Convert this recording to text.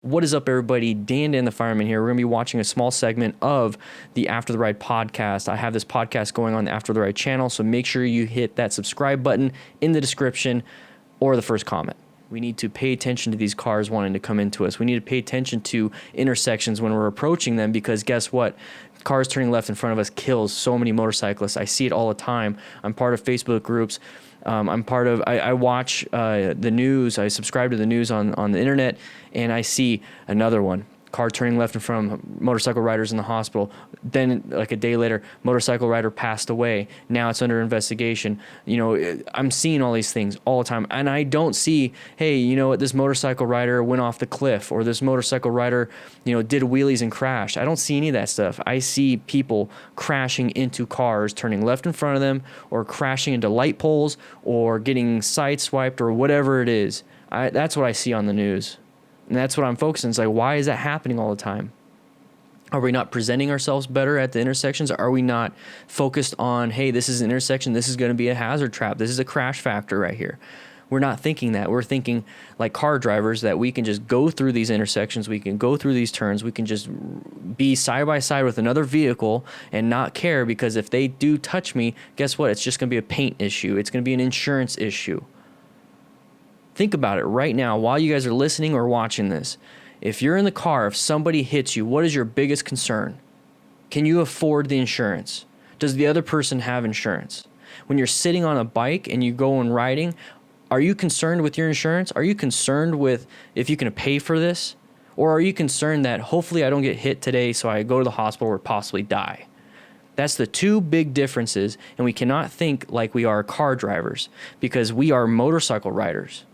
What is up, everybody? Dan the Fireman here. We're going to be watching a small segment of the After the Ride podcast. I have this podcast going on the After the Ride channel, so make sure you hit that subscribe button in the description or the first comment. We need to pay attention to these cars wanting to come into us. We need to pay attention to intersections when we're approaching them, because guess what? Cars turning left in front of us kills so many motorcyclists. I see it all the time. I'm part of Facebook groups. I watch the news. I subscribe to the news on the internet, and I see another one. Car turning left in front of motorcycle riders in the hospital. Then, like a day later, motorcycle rider passed away. Now it's under investigation. You know, I'm seeing all these things all the time, and I don't see, hey, you know what, this motorcycle rider went off the cliff, or this motorcycle rider, you know, did wheelies and crashed. I don't see any of that stuff. I see people crashing into cars, turning left in front of them, or crashing into light poles, or getting sideswiped, or whatever it is. That's what I see on the news. And that's what I'm focusing. It's like, why is that happening all the time? Are we not presenting ourselves better at the intersections? Are we not focused on, hey, this is an intersection, this is going to be a hazard trap, this is a crash factor right here? We're not thinking that. We're thinking like car drivers, that we can just go through these intersections, we can go through these turns, we can just be side by side with another vehicle and not care, because if they do touch me, guess what? It's just going to be a paint issue. It's going to be an insurance issue. Think about it right now while you guys are listening or watching this. If you're in the car, if somebody hits you, what is your biggest concern? Can you afford the insurance? Does the other person have insurance? When you're sitting on a bike and you go and riding, are you concerned with your insurance? Are you concerned with if you can pay for this? Or are you concerned that hopefully I don't get hit today so I go to the hospital or possibly die? That's the two big differences, and we cannot think like we are car drivers, because we are motorcycle riders.